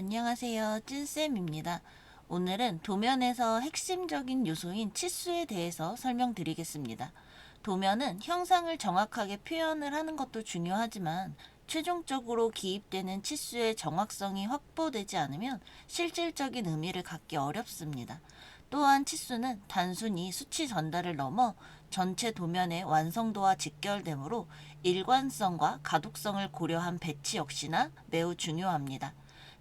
안녕하세요. 찐쌤입니다. 오늘은 도면에서 핵심적인 요소인 치수에 대해서 설명드리겠습니다. 도면은 형상을 정확하게 표현을 하는 것도 중요하지만 최종적으로 기입되는 치수의 정확성이 확보되지 않으면 실질적인 의미를 갖기 어렵습니다. 또한 치수는 단순히 수치 전달을 넘어 전체 도면의 완성도와 직결되므로 일관성과 가독성을 고려한 배치 역시나 매우 중요합니다.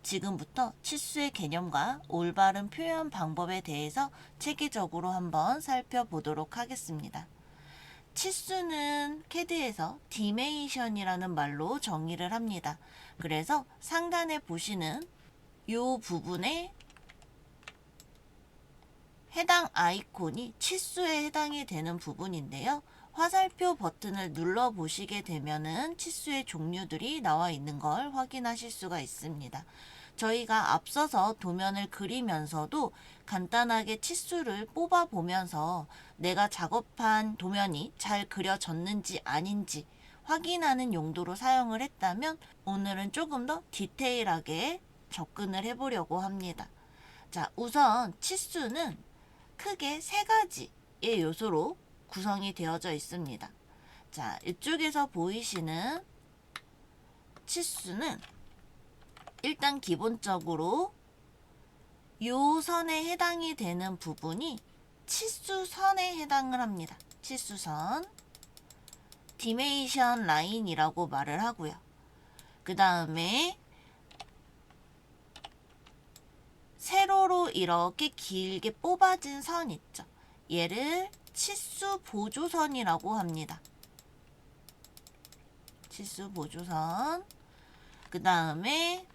지금부터 치수의 개념과 올바른 표현 방법에 대해서 체계적으로 한번 살펴보도록 하겠습니다. 치수는 CAD에서 디메이션이라는 말로 정의를 합니다. 그래서 상단에 보시는 이 부분에 해당 아이콘이 치수에 해당이 되는 부분인데요. 화살표 버튼을 눌러 보시게 되면은 치수의 종류들이 나와 있는 걸 확인하실 수가 있습니다. 저희가 앞서서 도면을 그리면서도 간단하게 치수를 뽑아 보면서 내가 작업한 도면이 잘 그려졌는지 아닌지 확인하는 용도로 사용을 했다면 오늘은 조금 더 디테일하게 접근을 해보려고 합니다. 자, 우선 치수는 크게 세 가지의 요소로 구성이 되어져 있습니다. 자, 이쪽에서 보이시는 치수는 일단 기본적으로 요 선에 해당이 되는 부분이 치수선에 해당을 합니다. 치수선, 디메이션 라인이라고 말을 하고요. 그 다음에 세로로 이렇게 길게 뽑아진 선 있죠. 얘를 치수 보조선이라고 합니다. 치수 보조선. 그 다음에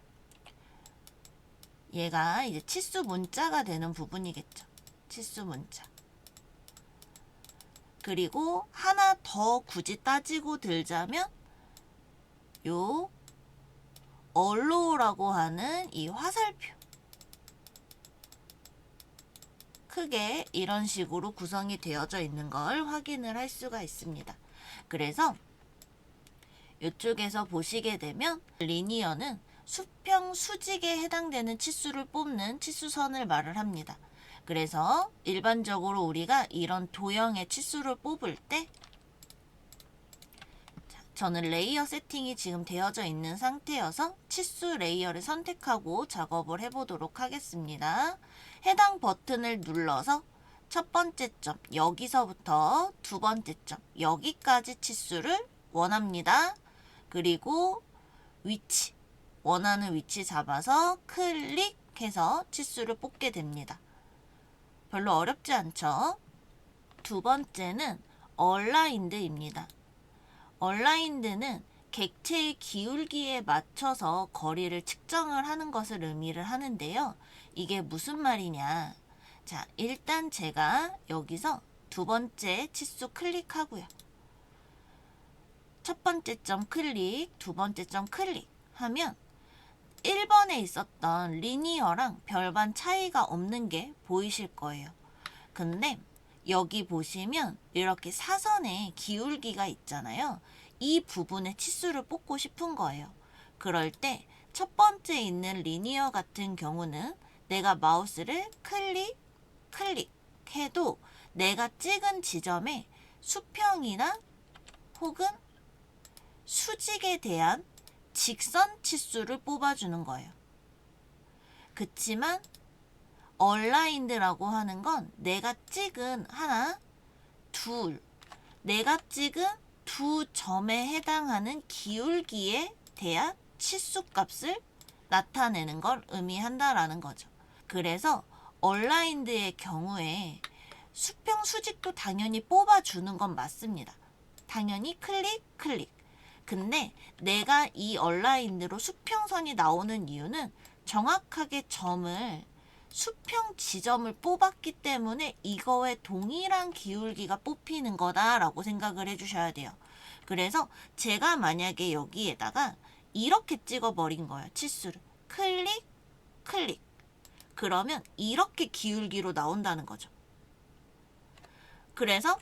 얘가 이제 치수 문자가 되는 부분이겠죠. 치수 문자. 그리고 하나 더 굳이 따지고 들자면 요 얼로우라고 하는 이 화살표. 크게 이런 식으로 구성이 되어져 있는 걸 확인을 할 수가 있습니다. 그래서 이쪽에서 보시게 되면 리니어는 수평 수직에 해당되는 치수를 뽑는 치수선을 말을 합니다. 그래서 일반적으로 우리가 이런 도형의 치수를 뽑을 때 저는 레이어 세팅이 지금 되어져 있는 상태여서 치수 레이어를 선택하고 작업을 해보도록 하겠습니다. 해당 버튼을 눌러서 첫 번째 점 여기서부터 두 번째 점 여기까지 치수를 원합니다. 그리고 위치 원하는 위치 잡아서 클릭해서 치수를 뽑게 됩니다. 별로 어렵지 않죠? 두 번째는 얼라인드입니다. 얼라인드는 객체의 기울기에 맞춰서 거리를 측정을 하는 것을 의미를 하는데요. 이게 무슨 말이냐? 자, 일단 제가 여기서 두 번째 치수 클릭하고요. 첫 번째 점 클릭, 두 번째 점 클릭 하면 1번에 있었던 리니어랑 별반 차이가 없는 게 보이실 거예요. 근데 여기 보시면 이렇게 사선에 기울기가 있잖아요. 이 부분의 치수를 뽑고 싶은 거예요. 그럴 때 첫 번째 있는 리니어 같은 경우는 내가 마우스를 클릭 해도 내가 찍은 지점에 수평이나 혹은 수직에 대한 직선 치수를 뽑아주는 거예요. 그치만 얼라인드라고 하는 건 내가 찍은 하나, 둘, 내가 찍은 두 점에 해당하는 기울기에 대한 치수값을 나타내는 걸 의미한다라는 거죠. 그래서 얼라인드의 경우에 수평 수직도 당연히 뽑아주는 건 맞습니다. 당연히 클릭. 근데 내가 이 얼라인드로 수평선이 나오는 이유는 정확하게 점을 수평 지점을 뽑았기 때문에 이거에 동일한 기울기가 뽑히는 거다라고 생각을 해주셔야 돼요. 그래서 제가 만약에 여기에다가 이렇게 찍어버린 거예요. 치수를. 클릭. 그러면 이렇게 기울기로 나온다는 거죠. 그래서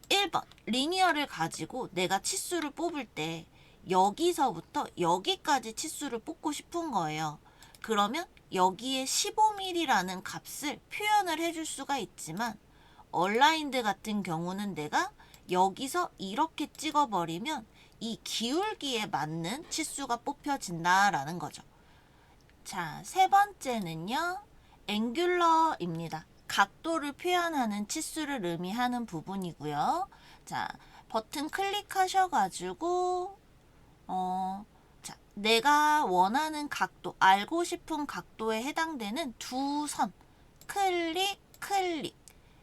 1번 리니어를 가지고 내가 치수를 뽑을 때 여기서부터 여기까지 치수를 뽑고 싶은 거예요. 그러면 여기에 15mm라는 값을 표현을 해줄 수가 있지만 얼라인드 같은 경우는 내가 여기서 이렇게 찍어버리면 이 기울기에 맞는 치수가 뽑혀진다라는 거죠. 자, 세 번째는요. 앵귤러입니다. 각도를 표현하는 치수를 의미하는 부분이고요. 자, 버튼 클릭하셔가지고 자, 내가 원하는 각도, 알고 싶은 각도에 해당되는 두 선 클릭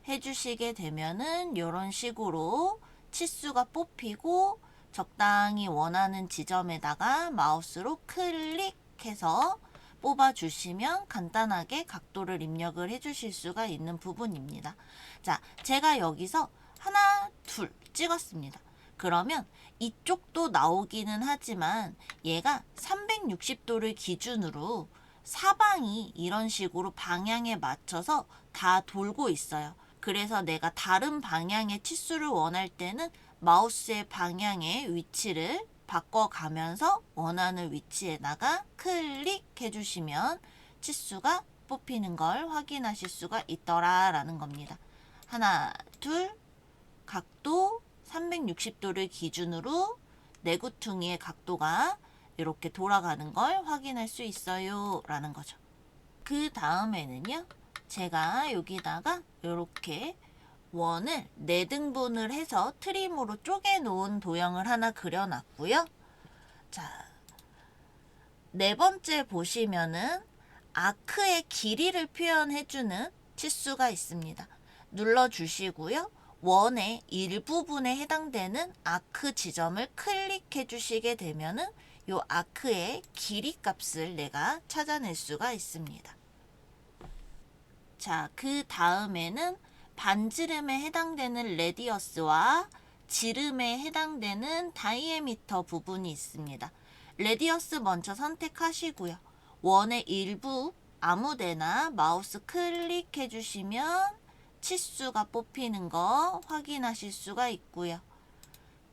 해주시게 되면은 이런 식으로 치수가 뽑히고 적당히 원하는 지점에다가 마우스로 클릭해서 뽑아주시면 간단하게 각도를 입력을 해주실 수가 있는 부분입니다. 자, 제가 여기서 하나, 둘 찍었습니다. 그러면 이쪽도 나오기는 하지만 얘가 360도를 기준으로 사방이 이런 식으로 방향에 맞춰서 다 돌고 있어요. 그래서 내가 다른 방향의 치수를 원할 때는 마우스의 방향의 위치를 바꿔가면서 원하는 위치에다가 클릭해 주시면 치수가 뽑히는 걸 확인하실 수가 있더라라는 겁니다. 하나, 둘, 각도 360도를 기준으로 내구퉁이의 각도가 이렇게 돌아가는 걸 확인할 수 있어요 라는 거죠. 그 다음에는요, 제가 여기다가 이렇게 원을 4등분을 해서 트림으로 쪼개 놓은 도형을 하나 그려놨고요. 자, 네 번째 보시면은 아크의 길이를 표현해주는 치수가 있습니다. 눌러주시고요. 원의 일부분에 해당되는 아크 지점을 클릭해 주시게 되면은 이 아크의 길이 값을 내가 찾아낼 수가 있습니다. 자, 그 다음에는 반지름에 해당되는 레디어스와 지름에 해당되는 다이애미터 부분이 있습니다. 레디어스 먼저 선택하시고요. 원의 일부 아무데나 마우스 클릭해 주시면 치수가 뽑히는 거 확인하실 수가 있고요.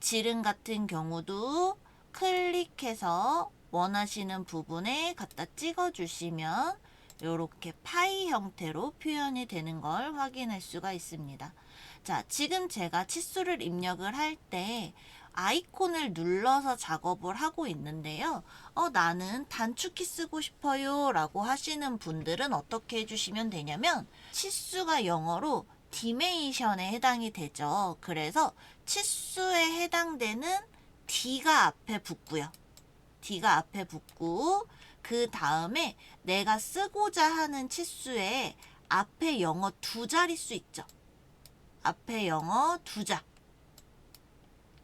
지름 같은 경우도 클릭해서 원하시는 부분에 갖다 찍어 주시면 이렇게 파이 형태로 표현이 되는 걸 확인할 수가 있습니다. 자, 지금 제가 치수를 입력을 할 때 아이콘을 눌러서 작업을 하고 있는데요. 나는 단축키 쓰고 싶어요 라고 하시는 분들은 어떻게 해주시면 되냐면 치수가 영어로 디메이션에 해당이 되죠. 그래서 치수에 해당되는 D가 앞에 붙고요. D가 앞에 붙고 그 다음에 내가 쓰고자 하는 치수에 앞에 영어 2자릿수 있죠. 앞에 영어 2자.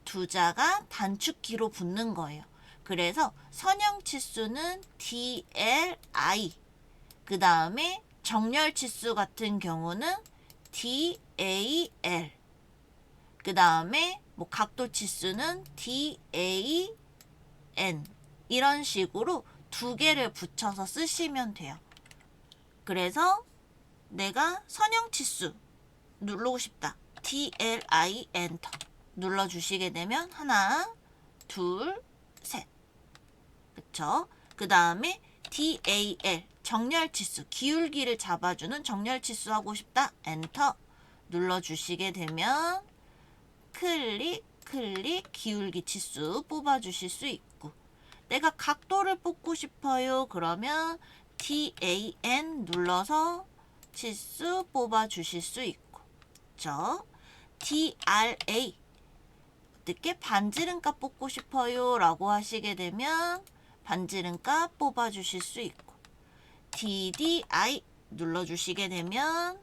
2자가 단축키로 붙는 거예요. 그래서 선형 치수는 DLI. 그 다음에 정렬 치수 같은 경우는 DAL. 그 다음에 뭐 각도 치수는 DAN. 이런 식으로 2개를 붙여서 쓰시면 돼요. 그래서 내가 선형 치수 누르고 싶다. DLI 엔터 눌러주시게 되면 하나, 둘, 셋. 그쵸? 그 다음에 DAL 정렬 치수 기울기를 잡아주는 정렬 치수 하고 싶다. 엔터 눌러주시게 되면 클릭 기울기 치수 뽑아주실 수 있고 내가 각도를 뽑고 싶어요. 그러면 DAN 눌러서 치수 뽑아주실 수 있고 그쵸? DRA 늦게 반지름값 뽑고 싶어요 라고 하시게 되면 반지름값 뽑아주실 수 있고 DDI 눌러주시게 되면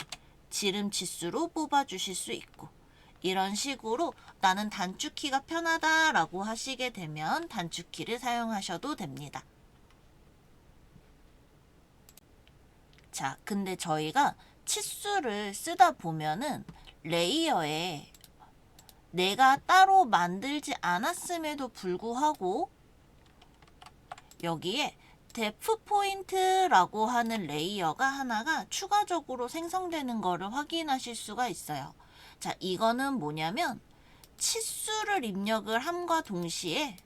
지름 치수로 뽑아주실 수 있고 이런 식으로 나는 단축키가 편하다 라고 하시게 되면 단축키를 사용하셔도 됩니다. 자, 근데 저희가 치수를 쓰다 보면은 레이어에 내가 따로 만들지 않았음에도 불구하고 여기에 데프 포인트라고 하는 레이어가 하나가 추가적으로 생성되는 거를 확인하실 수가 있어요. 자, 이거는 뭐냐면 치수를 입력을 함과 동시에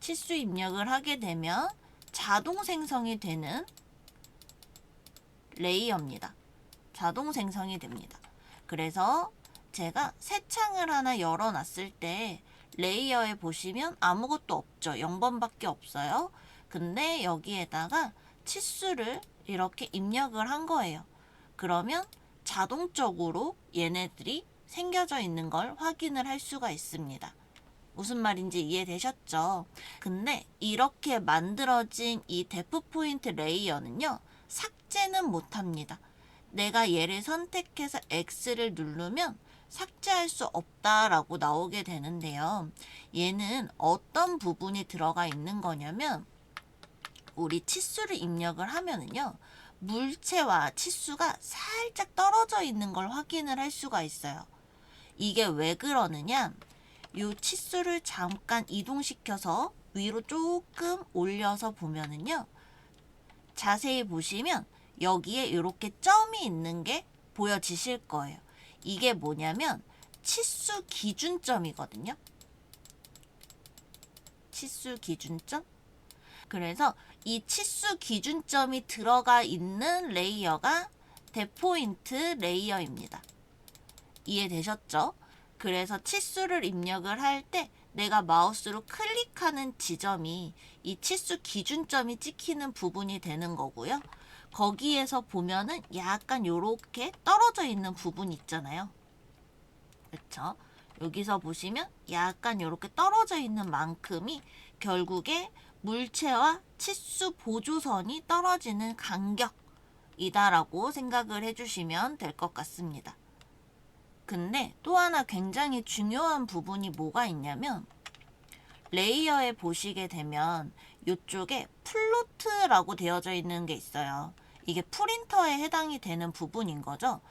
치수 입력을 하게 되면 자동 생성이 되는 레이어입니다. 자동 생성이 됩니다. 그래서 제가 새 창을 하나 열어놨을 때 레이어에 보시면 아무것도 없죠. 0번밖에 없어요. 근데 여기에다가 치수를 이렇게 입력을 한 거예요. 그러면 자동적으로 얘네들이 생겨져 있는 걸 확인을 할 수가 있습니다. 무슨 말인지 이해되셨죠? 근데 이렇게 만들어진 이 데프 포인트 레이어는요, 삭제는 못합니다. 내가 얘를 선택해서 X를 누르면 삭제할 수 없다라고 나오게 되는데요. 얘는 어떤 부분이 들어가 있는 거냐면, 우리 치수를 입력을 하면은요, 물체와 치수가 살짝 떨어져 있는 걸 확인을 할 수가 있어요. 이게 왜 그러느냐? 이 치수를 잠깐 이동시켜서 위로 조금 올려서 보면은요, 자세히 보시면 여기에 이렇게 점이 있는 게 보여지실 거예요. 이게 뭐냐면 치수 기준점이거든요. 치수 기준점? 그래서 이 치수 기준점이 들어가 있는 레이어가 데포인트 레이어입니다. 이해되셨죠? 그래서 치수를 입력을 할 때 내가 마우스로 클릭하는 지점이 이 치수 기준점이 찍히는 부분이 되는 거고요. 거기에서 보면은 약간 요렇게 떨어져 있는 부분 있잖아요. 그렇죠? 여기서 보시면 약간 요렇게 떨어져 있는 만큼이 결국에 물체와 치수 보조선이 떨어지는 간격이다라고 생각을 해주시면 될 것 같습니다. 근데 또 하나 굉장히 중요한 부분이 뭐가 있냐면, 레이어에 보시게 되면 이쪽에 플로트라고 되어져 있는 게 있어요. 이게 프린터에 해당이 되는 부분인 거죠.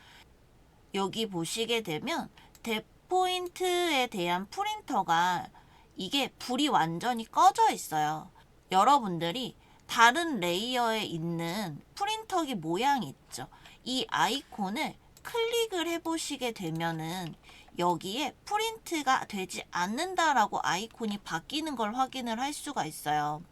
여기 보시게 되면 데포인트에 대한 프린터가 이게 불이 완전히 꺼져 있어요. 여러분들이 다른 레이어에 있는 프린터기 모양이 있죠. 이 아이콘을 클릭을 해보시게 되면은 여기에 프린트가 되지 않는다라고 아이콘이 바뀌는 걸 확인을 할 수가 있어요.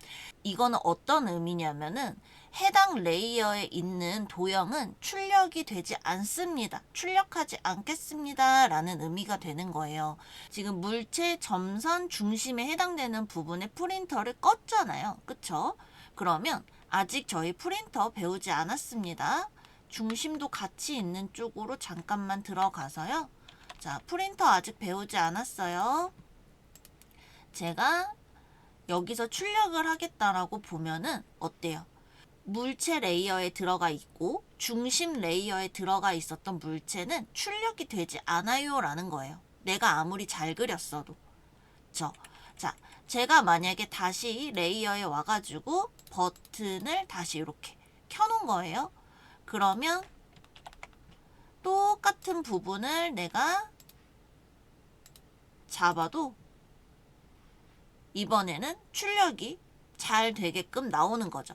이거는 어떤 의미냐면은 해당 레이어에 있는 도형은 출력이 되지 않습니다. 출력하지 않겠습니다. 라는 의미가 되는 거예요. 지금 물체 점선 중심에 해당되는 부분의 프린터를 껐잖아요. 그쵸? 그러면 아직 저희 프린터 배우지 않았습니다. 중심도 같이 있는 쪽으로 잠깐만 들어가서요. 자, 프린터 아직 배우지 않았어요. 제가 여기서 출력을 하겠다라고 보면은 어때요? 물체 레이어에 들어가 있고 중심 레이어에 들어가 있었던 물체는 출력이 되지 않아요 라는 거예요. 내가 아무리 잘 그렸어도. 자, 제가 만약에 다시 레이어에 와가지고 버튼을 다시 이렇게 켜놓은 거예요. 그러면 똑같은 부분을 내가 잡아도 이번에는 출력이 잘 되게끔 나오는 거죠.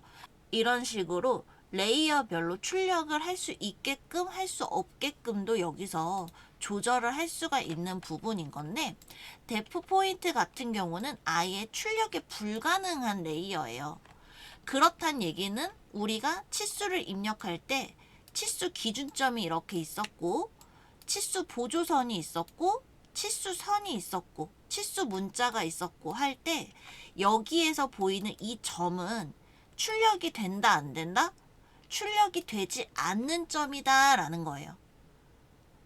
이런 식으로 레이어별로 출력을 할 수 있게끔 할 수 없게끔도 여기서 조절을 할 수가 있는 부분인 건데, 데프 포인트 같은 경우는 아예 출력이 불가능한 레이어예요. 그렇단 얘기는 우리가 치수를 입력할 때 치수 기준점이 이렇게 있었고, 치수 보조선이 있었고, 치수선이 있었고, 치수 문자가 있었고 할 때 여기에서 보이는 이 점은 출력이 된다 안 된다? 출력이 되지 않는 점이다 라는 거예요.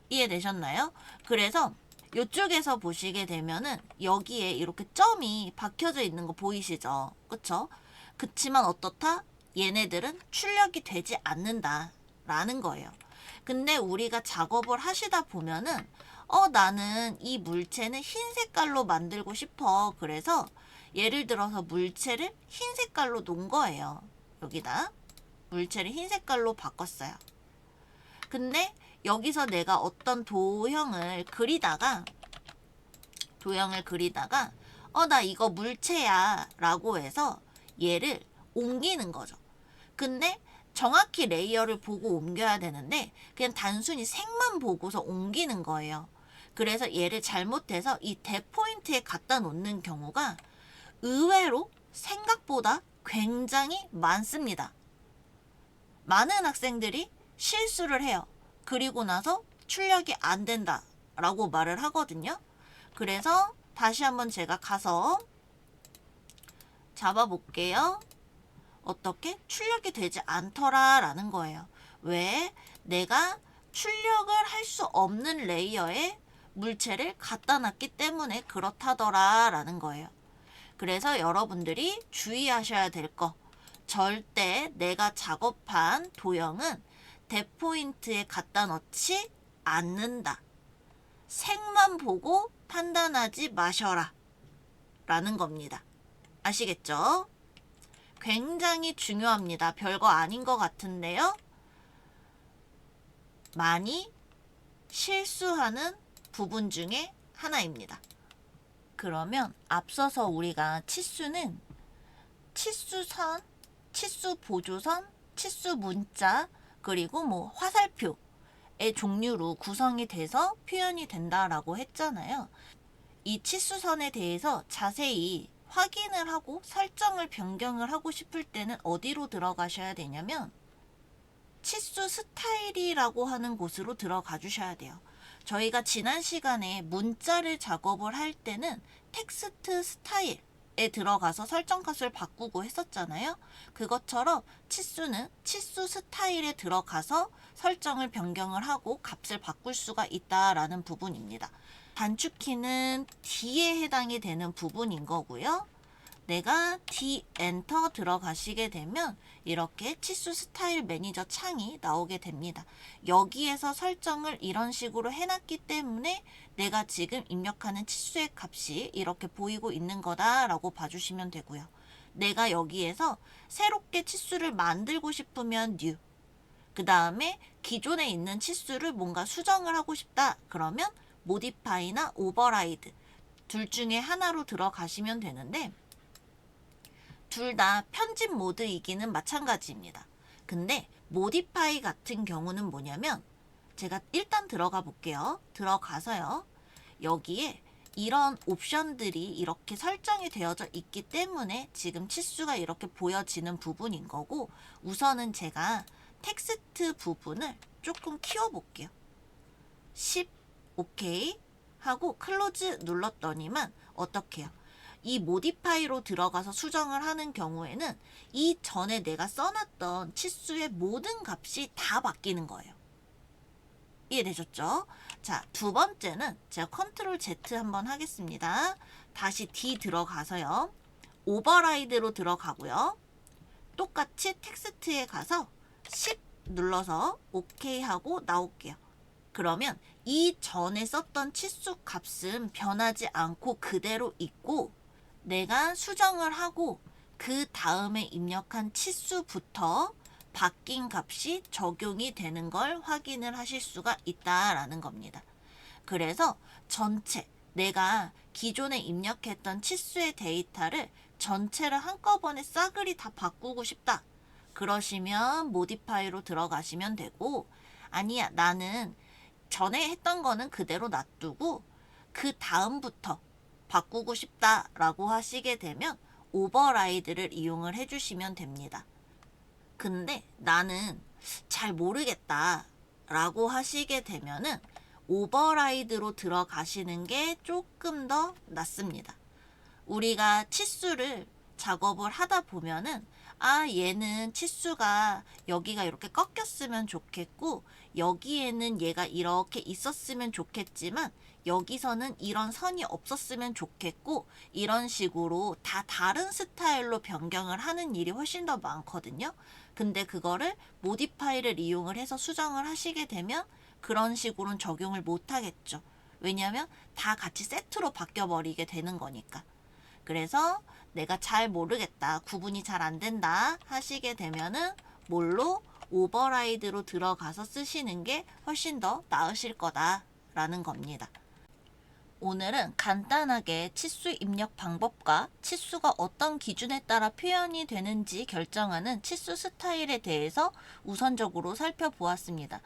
이해되셨나요? 그래서 이쪽에서 보시게 되면은 여기에 이렇게 점이 박혀져 있는 거 보이시죠? 그쵸? 그치만 어떻다? 얘네들은 출력이 되지 않는다 라는 거예요. 근데 우리가 작업을 하시다 보면은 나는 이 물체는 흰 색깔로 만들고 싶어. 그래서 예를 들어서 물체를 흰 색깔로 놓은 거예요. 여기다 물체를 흰 색깔로 바꿨어요. 근데 여기서 내가 어떤 도형을 그리다가 나 이거 물체야 라고 해서 얘를 옮기는 거죠. 근데 정확히 레이어를 보고 옮겨야 되는데 그냥 단순히 색만 보고서 옮기는 거예요. 그래서 얘를 잘못해서 이 데포인트에 갖다 놓는 경우가 의외로 생각보다 굉장히 많습니다. 많은 학생들이 실수를 해요. 그리고 나서 출력이 안 된다 라고 말을 하거든요. 그래서 다시 한번 제가 가서 잡아볼게요. 어떻게? 출력이 되지 않더라 라는 거예요. 왜? 내가 출력을 할 수 없는 레이어에 물체를 갖다 놨기 때문에 그렇다더라 라는 거예요. 그래서 여러분들이 주의하셔야 될 거, 절대 내가 작업한 도형은 데포인트에 갖다 넣지 않는다. 색만 보고 판단하지 마셔라 라는 겁니다. 아시겠죠? 굉장히 중요합니다. 별거 아닌 것 같은데요. 많이 실수하는 부분 중에 하나입니다. 그러면 앞서서 우리가 치수는 치수선, 치수 보조선, 치수 문자, 그리고 뭐 화살표의 종류로 구성이 돼서 표현이 된다라고 했잖아요. 이 치수선에 대해서 자세히 확인을 하고 설정을 변경을 하고 싶을 때는 어디로 들어가셔야 되냐면 치수 스타일이라고 하는 곳으로 들어가 주셔야 돼요. 저희가 지난 시간에 문자를 작업을 할 때는 텍스트 스타일에 들어가서 설정 값을 바꾸고 했었잖아요. 그것처럼 치수는 치수 스타일에 들어가서 설정을 변경을 하고 값을 바꿀 수가 있다라는 부분입니다. 단축키는 D에 해당이 되는 부분인 거고요. 내가 D 엔터 들어가시게 되면 이렇게 치수 스타일 매니저 창이 나오게 됩니다. 여기에서 설정을 이런 식으로 해놨기 때문에 내가 지금 입력하는 치수의 값이 이렇게 보이고 있는 거다라고 봐주시면 되고요. 내가 여기에서 새롭게 치수를 만들고 싶으면 New, 그 다음에 기존에 있는 치수를 뭔가 수정을 하고 싶다 그러면 모디파이나 오버라이드 둘 중에 하나로 들어가시면 되는데 둘 다 편집 모드이기는 마찬가지입니다. 근데 모디파이 같은 경우는 뭐냐면 제가 일단 들어가 볼게요. 들어가서요. 여기에 이런 옵션들이 이렇게 설정이 되어져 있기 때문에 지금 치수가 이렇게 보여지는 부분인 거고 우선은 제가 텍스트 부분을 조금 키워볼게요. 10 오케이 하고 클로즈 눌렀더니만 어떻게 해요? 이 모디파이로 들어가서 수정을 하는 경우에는 이 전에 내가 써놨던 치수의 모든 값이 다 바뀌는 거예요. 이해되셨죠? 자, 두 번째는 제가 컨트롤 Z 한번 하겠습니다. 다시 D 들어가서요. 오버라이드로 들어가고요. 똑같이 텍스트에 가서 10 눌러서 오케이 하고 나올게요. 그러면 이 전에 썼던 치수 값은 변하지 않고 그대로 있고 내가 수정을 하고 그 다음에 입력한 치수부터 바뀐 값이 적용이 되는 걸 확인을 하실 수가 있다라는 겁니다. 그래서 전체 내가 기존에 입력했던 치수의 데이터를 전체를 한꺼번에 싸그리 다 바꾸고 싶다. 그러시면 모디파이로 들어가시면 되고 아니야 나는 전에 했던 거는 그대로 놔두고 그 다음부터 바꾸고 싶다라고 하시게 되면 오버라이드를 이용을 해주시면 됩니다. 근데 나는 잘 모르겠다 라고 하시게 되면은 오버라이드로 들어가시는 게 조금 더 낫습니다. 우리가 치수를 작업을 하다 보면은 얘는 치수가 여기가 이렇게 꺾였으면 좋겠고 여기에는 얘가 이렇게 있었으면 좋겠지만 여기서는 이런 선이 없었으면 좋겠고 이런 식으로 다 다른 스타일로 변경을 하는 일이 훨씬 더 많거든요. 근데 그거를 모디파이를 이용을 해서 수정을 하시게 되면 그런 식으로는 적용을 못 하겠죠. 왜냐하면 다 같이 세트로 바뀌어 버리게 되는 거니까. 그래서 내가 잘 모르겠다, 구분이 잘 안 된다 하시게 되면은 뭘로 오버라이드로 들어가서 쓰시는 게 훨씬 더 나으실 거다라는 겁니다. 오늘은 간단하게 치수 입력 방법과 치수가 어떤 기준에 따라 표현이 되는지 결정하는 치수 스타일에 대해서 우선적으로 살펴보았습니다.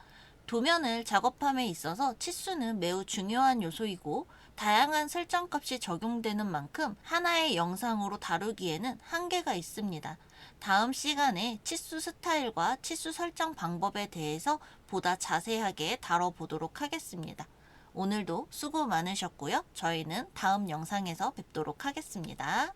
도면을 작업함에 있어서 치수는 매우 중요한 요소이고 다양한 설정값이 적용되는 만큼 하나의 영상으로 다루기에는 한계가 있습니다. 다음 시간에 치수 스타일과 치수 설정 방법에 대해서 보다 자세하게 다뤄보도록 하겠습니다. 오늘도 수고 많으셨고요. 저희는 다음 영상에서 뵙도록 하겠습니다.